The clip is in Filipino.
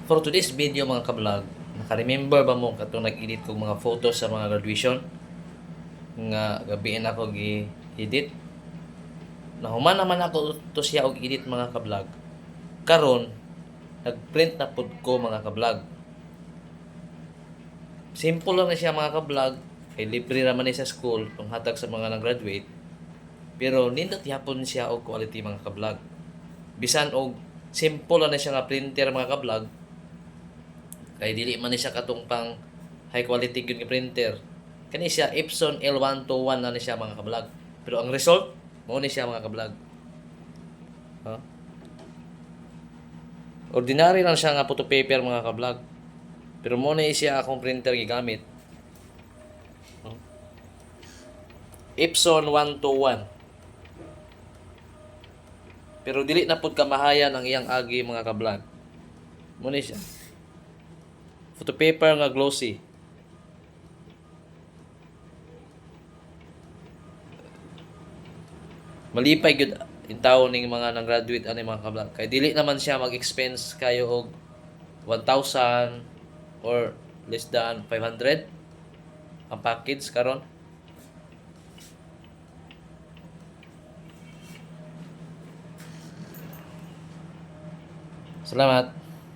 For today's video mga kablog, naka-remember ba mo katong nag-edit kong mga photos sa mga graduation nga gabiin ako gi-edit? Nahuman naman ako to siya og edit mga kablog. Karon nag-print na pud ko mga kablog. Simple lang na siya mga kablog, kay libre raman ni sa school panghatag sa mga nag-graduate. Pero nindot yapon siya og quality mga kablog. Bisan og simple lang na siya nga printer mga kablog, kay dili man ni siya katong pang high quality gyud nga printer. Kani siya Epson L121 na ni siya mga kablog. Pero ang result mo ni siya mga kablog. Huh? Ordinary lang siya nga photo paper mga kablog. Pero mo ni siya akong printer gigamit. Huh? Epson 121. Pero dili na pud kamahayan ang iyang agi mga kablog. Mo ni siya. Photo paper nga glossy. Malipay gyud in tawo ning mga nang graduate ani mga kablog. Kay dili naman siya mag-expense kayo og 1,000 or less than 500 ang package karon. Salamat.